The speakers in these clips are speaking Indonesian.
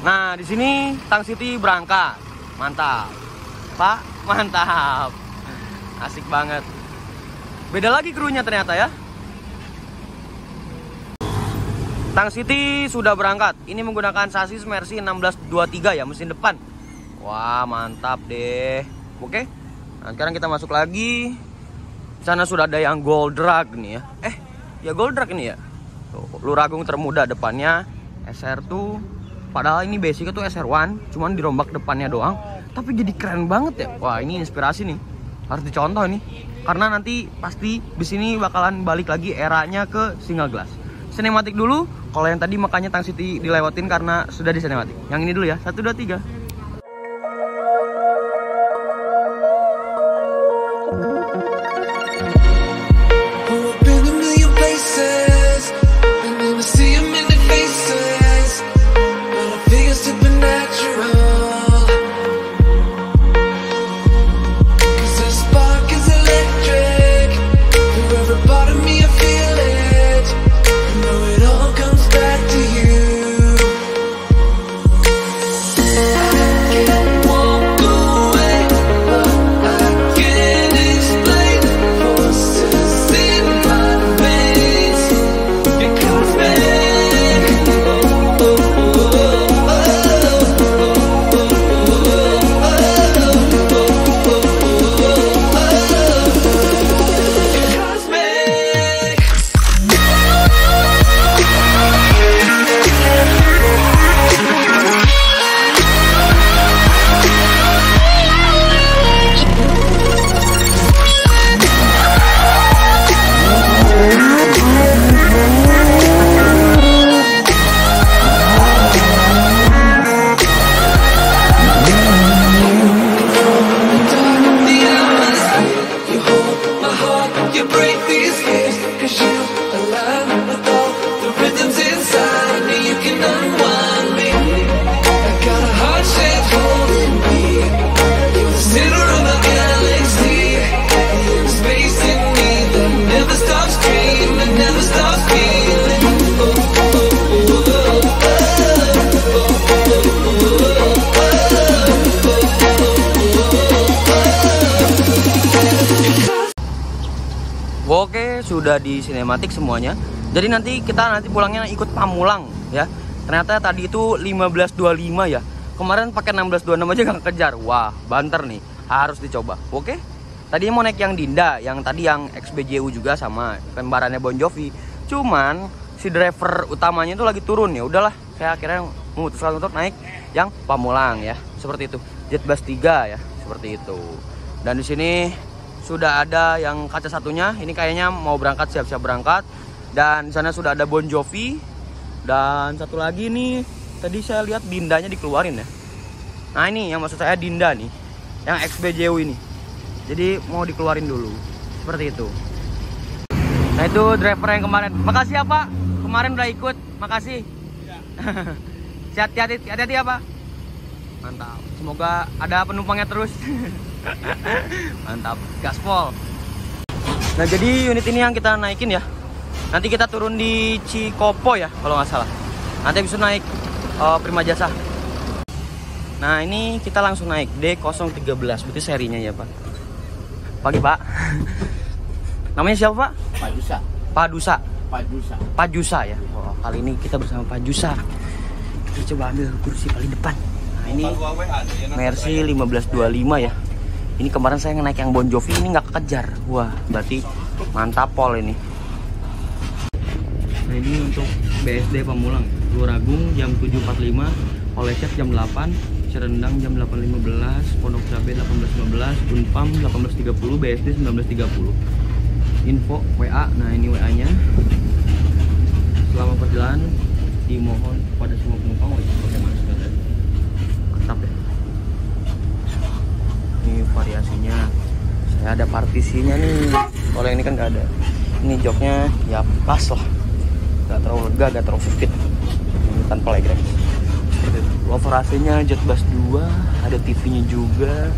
Nah, di sini Tang City berangkat. Mantap. Pak, mantap. Asik banget. Beda lagi krunya ternyata ya. Tang City sudah berangkat. Ini menggunakan sasis Mercy 1623 ya, mesin depan. Wah, mantap deh. Oke. Nah, sekarang kita masuk lagi. Di sana sudah ada yang Gold Drag nih ya. Ya Gold Drag ini ya. Tuh, Luragung termuda depannya SR2. Padahal ini basicnya tuh SR1, cuman dirombak depannya doang. Tapi jadi keren banget ya. Wah, ini inspirasi nih. Harus dicontoh nih. Karena nanti pasti di sini bakalan balik lagi eranya ke single glass. Sinematik dulu. Kalau yang tadi makanya Tang City dilewatin karena sudah di sinematik. Yang ini dulu ya. 1, 2, 3. Oke, sudah di sinematik semuanya. Jadi nanti kita pulangnya ikut Pamulang ya. Ternyata tadi itu 1525 ya. Kemarin pakai 1626 aja gak kejar. Wah, banter nih. Harus dicoba. Oke. Tadinya mau naik yang Dinda, yang tadi yang XBJU juga sama kembarannya Bon Jovi. Cuman si driver utamanya itu lagi turun ya. Udahlah, saya akhirnya memutuskan untuk naik yang Pamulang ya. Seperti itu. Jetbus 3 ya, seperti itu. Dan di sini sudah ada yang kaca satunya, ini kayaknya mau berangkat, siap-siap berangkat. Dan di sana sudah ada Bon Jovi. Dan satu lagi nih, tadi saya lihat Dindanya dikeluarin ya. Nah ini yang maksud saya Dinda nih, yang XBJU ini. Jadi mau dikeluarin dulu, seperti itu. Nah itu driver yang kemarin. Makasih ya Pak, kemarin udah ikut, makasih. Hati-hati ya Pak. Mantap, semoga ada penumpangnya terus. Mantap, gaspol. Nah jadi unit ini yang kita naikin ya. Nanti kita turun di Cikopo ya kalau nggak salah. Nanti bisa naik Prima Jasa. Nah ini kita langsung naik D013, berarti serinya ya Pak. Pagi Pak. Namanya siapa Pak? Pajusa. Padusa. Pajusa. Pajusa ya. Oh, kali ini kita bersama Pajusa. Kita coba ambil kursi paling depan. Nah ini Mercy 1525 ya. Ini kemarin saya naik yang Bon Jovi, ini nggak kekejar. Wah, berarti mantap pol ini. Nah ini untuk BSD Pamulang, Luragung jam 7.45, Olesep jam 8, Cirendang jam 8.15, Pondok Cabe 18.15, Unpam 18.30, BSD 19.30. Info WA, nah ini WA-nya. Selama perjalanan dimohon kepada semua penumpang wajib pakai masker. Mantap ya. Ini variasinya, saya ada partisinya nih. Kalau yang ini kan nggak ada. Ini joknya ya pas lah, nggak terlalu lega, nggak terlalu sempit. Ini tanpa legrek. Lover AC-nya Jetbus 2, ada TV-nya juga.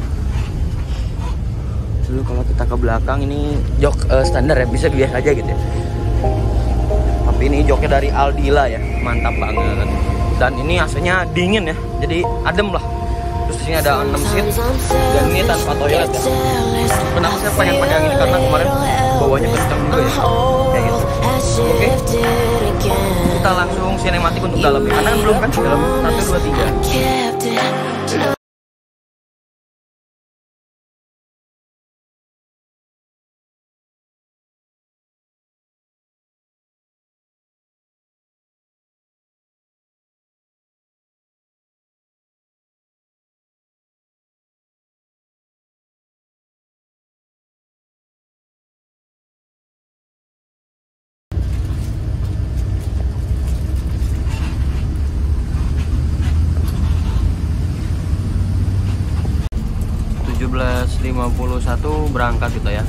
Lalu kalau kita ke belakang ini jok standar ya, bisa biasa aja gitu ya. Tapi ini joknya dari Aldila ya, mantap banget. Dan ini AC-nya dingin ya, jadi adem lah. Terus di sini ada 6 seat dan ini tanpa toilet ya. Kenapa saya pengen pakai yang ini, karena kemarin bawahnya kencang juga ya, kayak gitu. Oke, kita langsung sinematik untuk dalamnya. Karena belum kan dalam 1, 2, 3. satu berangkat kita ya.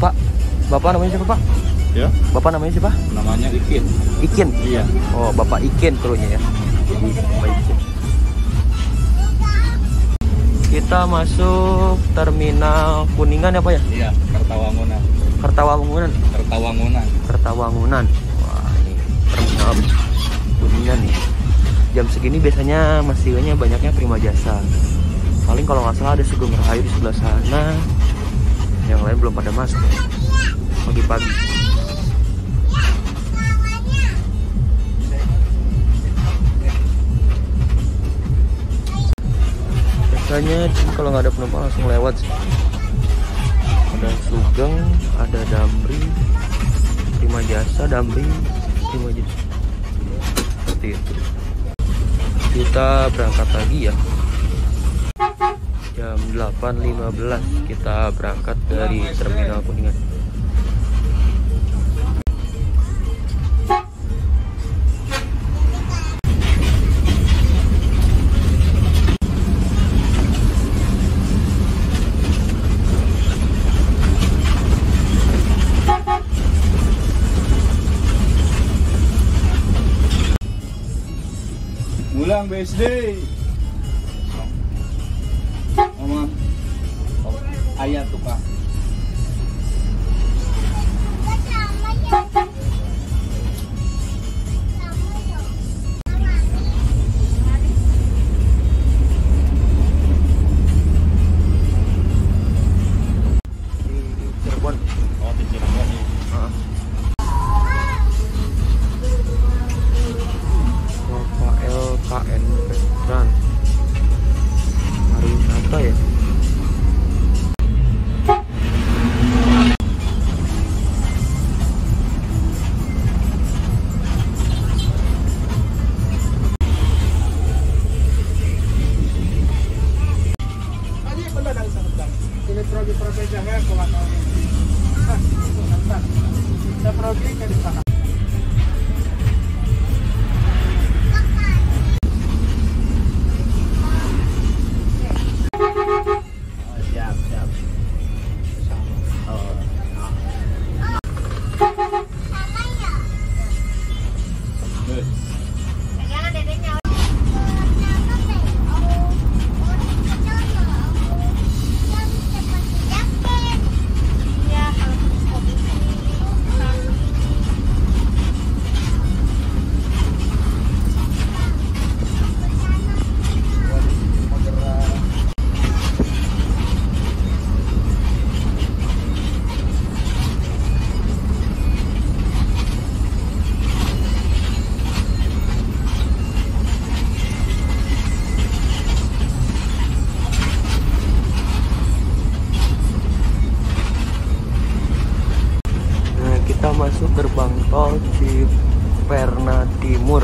Pak, Bapak namanya siapa Pak? Ya. Bapak namanya siapa? Namanya Ikin. Ikin? Iya. Oh, Bapak Ikin krunya ya. Jadi Bapak Ikin. Kita masuk terminal Kuningan ya Pak ya? Iya, Kertawangunan. Kertawangunan. Kertawangunan. Kertawangunan. Wah, ini terminal Kuningan nih. Jam segini biasanya masihnya banyaknya Prima Jasa. Paling kalau nggak salah ada Sugeng Rahayu di sebelah sana. Yang lain belum pada masuk pagi-pagi. Biasanya kalau nggak ada penumpang langsung lewat sih. Ada Sugeng, ada Damri, Prima Jasa, Damri, Prima Jasa. Seperti itu. Kita berangkat lagi ya. Jam 8.15 kita berangkat dari Terminal Kuningan. Mulang BSD. Mama. Ayat tuh Pak. Cirebon. Oh, di Cirebon nih. LKN Petran pariwisata ya. Kita masuk gerbang tol Ciperna Timur.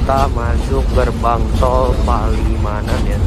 Kita masuk gerbang tol Palimanan ya.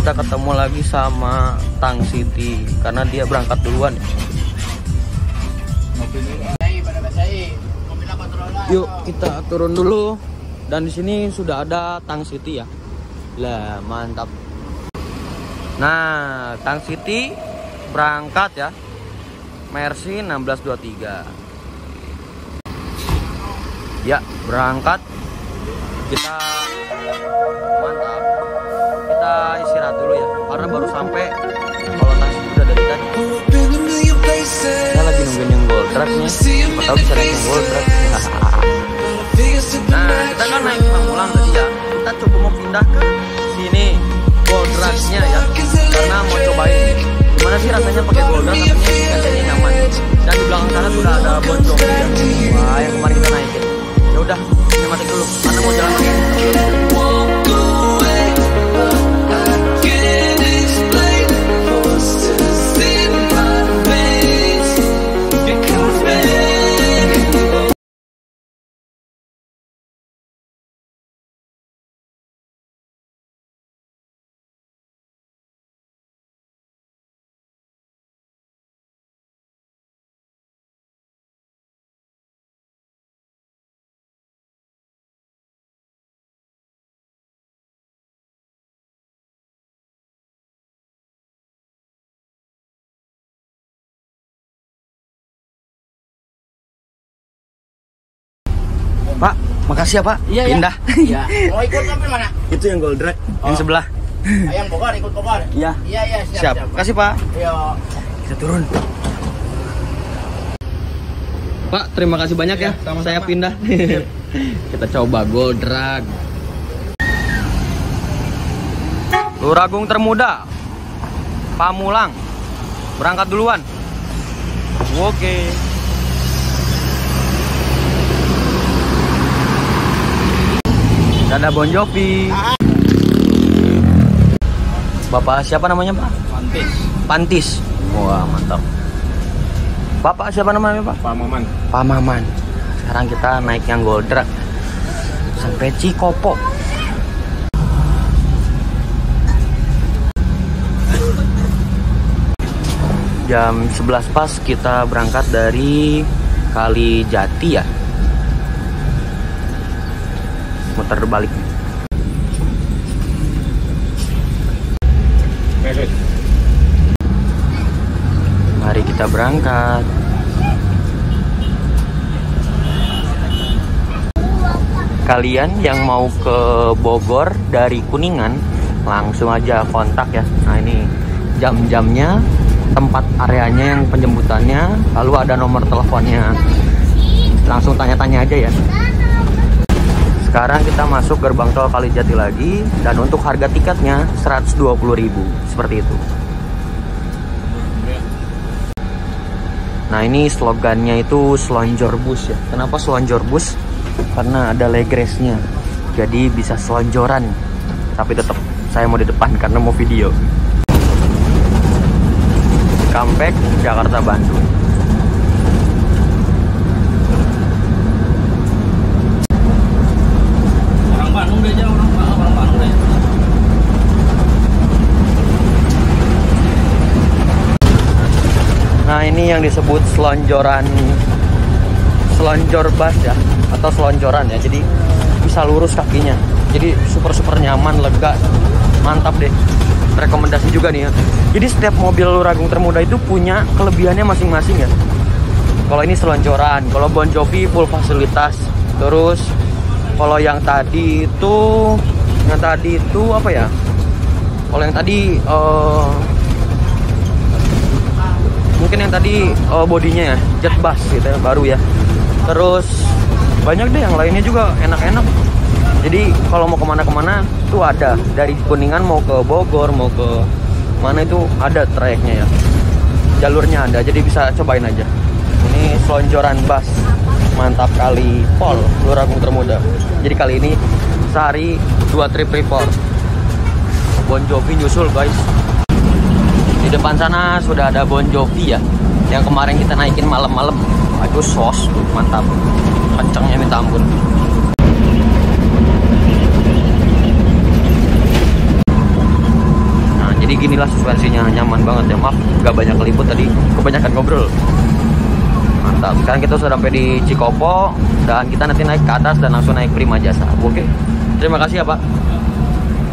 kita ketemu lagi sama Tang Siti karena dia berangkat duluan. Yuk kita turun dulu. Dan di sini sudah ada Tang Siti ya. Lah mantap. Nah, Tang Siti berangkat ya. Mercy 1623. Ya, berangkat. Kita mantap. Kita istirahat dulu ya, karena baru sampai. Kalau Tang Siti udah dari tadi. Saya lagi nungguin yang gold trucknya. Tahu bisa naik yang gold truck. Nah, kita kan naik Pamulang tadi ya. Kita coba mau pindah ke sini gold trucknya ya, karena mau cobain gimana sih rasanya pakai gold truck. Katanya nyaman. Dan di belakang sana sudah ada Bon Jovi ya. Wah, yang kemarin kita naikin. Ya udah, ini mati dulu karena mau jalan lagi. Pak, makasih ya Pak. Iya, pindah. Iya. Mau ikut sampai mana? Itu yang gold truck yang sebelah. Yang Bogor, ikut Bogor. Iya. Iya, Siap. Makasih Pak. Iya. Kita turun. Pak, terima kasih banyak ya. Sama-sama. Saya pindah. Kita coba gold truck. Luragung termuda, Pamulang. Berangkat duluan. Oke. Ada Bon Jovi. Bapak siapa namanya Pak? Pantis. Pantis. Wah mantap. Bapak siapa namanya Pak? Pak Maman. Pak Maman. Sekarang kita naik yang gold truck sampai Cikopo. Jam 11 pas kita berangkat dari Kalijati ya. Muter balik. Mari kita berangkat. Kalian yang mau ke Bogor dari Kuningan langsung aja kontak ya. Nah ini jam-jamnya, tempat areanya yang penjemputannya, lalu ada nomor teleponnya. Langsung tanya-tanya aja ya. Sekarang kita masuk gerbang tol Kalijati lagi, dan untuk harga tiketnya 120.000 seperti itu. Nah ini slogannya itu selonjor bus ya. Kenapa selonjor bus? Karena ada legresnya, jadi bisa selonjoran. Tapi tetap saya mau di depan karena mau video. Cikampek, Jakarta, Bandung. Bandung deh, orang Bandung deh. Nah ini yang disebut selonjoran, selonjor bus ya, atau selonjoran ya. Jadi bisa lurus kakinya. Jadi super nyaman, lega, mantap deh. Rekomendasi juga nih ya. Jadi setiap mobil Luragung Termuda itu punya kelebihannya masing-masing ya. Kalau ini selonjoran, kalau Bon Jovi full fasilitas. Terus kalau yang tadi itu apa ya? Kalau yang tadi mungkin yang tadi bodinya ya jet bus gitu ya, baru ya. Terus banyak deh yang lainnya juga enak-enak. Jadi kalau mau kemana-kemana tuh ada. Dari Kuningan mau ke Bogor, mau ke mana itu ada trayeknya ya. Jalurnya ada, jadi bisa cobain aja. Ini selonjoran bus. Mantap kali, Pol Luragung Termuda. Jadi kali ini sehari 2 trip report. Bon Jovi nyusul guys. Di depan sana sudah ada Bon Jovi ya, yang kemarin kita naikin malam-malam. Itu sos, mantap. Kencengnya minta ampun. ginilah suspensinya, nyaman banget ya. Maaf nggak banyak keliput tadi, kebanyakan ngobrol. Mantap. Sekarang kita sudah sampai di Cikopo dan kita nanti naik ke atas dan langsung naik Prima Jasa. Oke. Terima kasih ya Pak.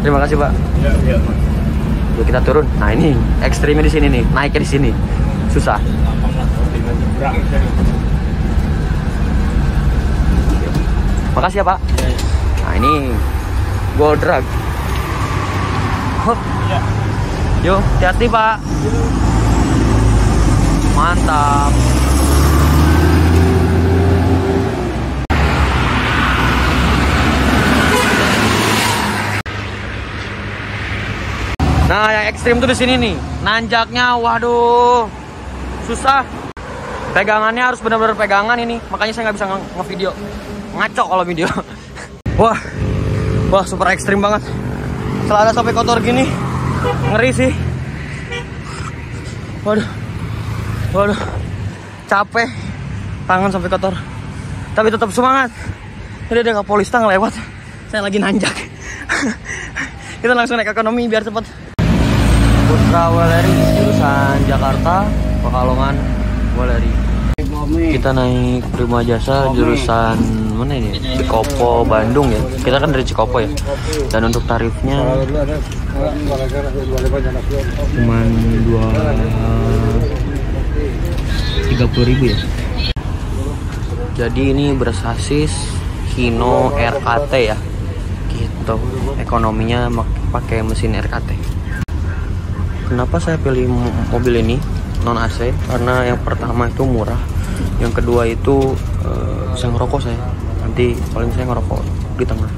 Terima kasih Pak. Iya. Yuk kita turun. Nah ini ekstrimnya di sini nih, naiknya di sini susah. Makasih ya Pak. Nah ini Gold Drag. Hop. Yuk, hati-hati Pak. Mantap. Nah, yang ekstrim tuh di sini nih. Nanjaknya, waduh, susah. Pegangannya harus benar-benar pegangan ini. Makanya saya nggak bisa nge-video. Ngaco kalau video. Wah, super ekstrim banget. Celana sampai kotor gini, ngeri sih. Waduh, capek. Tangan sampai kotor. Tapi tetap semangat. Ini ada Kapolista ngelewat. Saya lagi nanjak. Kita langsung naik ekonomi biar cepet. Putra Weleri jurusan Jakarta, Pekalongan, Weleri. Kita naik Prima Jasa jurusan mana ini? Cikopo, Bandung ya. Kita kan dari Cikopo ya. Dan untuk tarifnya cuman 30.000 ya. Jadi ini bersasis Hino RKT ya. Gitu. Ekonominya pakai mesin RKT. Kenapa saya pilih mobil ini non AC? Karena yang pertama itu murah, yang kedua itu bisa ngerokok saya. Nanti paling saya ngerokok di tengah.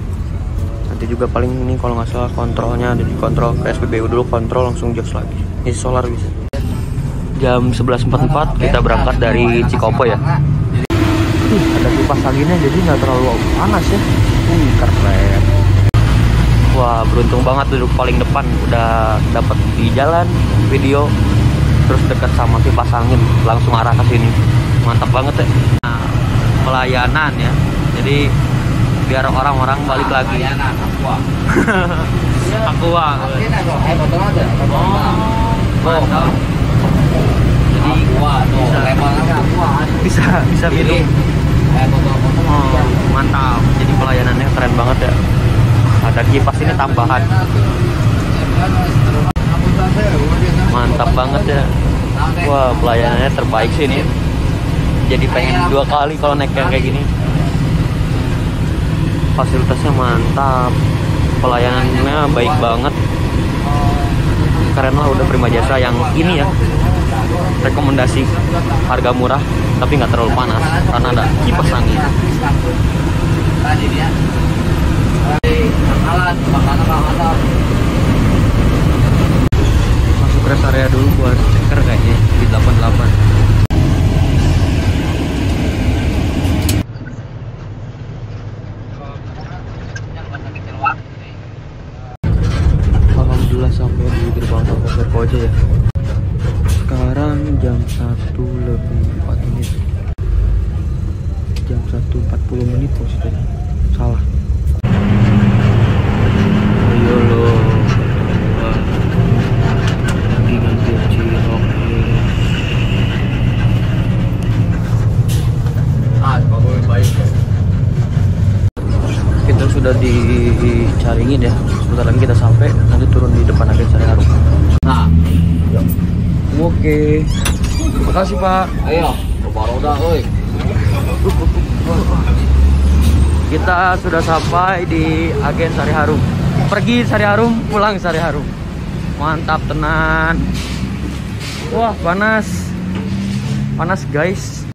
Nanti juga paling ini kalau nggak salah kontrolnya ada di kontrol ke SPBU dulu, kontrol langsung jos lagi. Ini solar bisa. Jam 11.44 kita berangkat dari Cikopo ya. Ada kipas anginnya jadi nggak terlalu panas ya. Keren. Wah, beruntung banget duduk paling depan, udah dapat di jalan video, terus dekat sama kipas angin, langsung arah ke sini. Mantap banget ya. Nah, pelayanan ya. Jadi biar orang-orang balik lagi. Aqua. Mantap. Jadi bisa minum. Mantap. Jadi pelayanannya keren banget ya. Ada kipas ini tambahan. Mantap banget ya. Wah, pelayanannya terbaik sih ini. Jadi pengen 2 kali kalau naik yang kayak gini. Fasilitasnya mantap, pelayanannya baik banget. Keren lah, udah Prima Jasa yang ini ya. Rekomendasi harga murah tapi nggak terlalu panas karena ada kipas angin. Masuk rest area dulu buat checker kayaknya di 88. Alhamdulillah sampai di gerbang tol Serko aja ya. Sekarang jam 1:04. Jam 1:40 maksudnya. Salah. Ayo lo. Lagi ngambil cilok. Kita sudah dicaringin ya. Sebentar lagi kita sampai, nanti turun di depan agen Sari Harum. Nah, oke. Makasih Pak. Ayo, roda, oi. Kita sudah sampai di agen Sari Harum. Pergi Sari Harum, pulang Sari Harum. Mantap tenan. Wah, panas. Panas guys.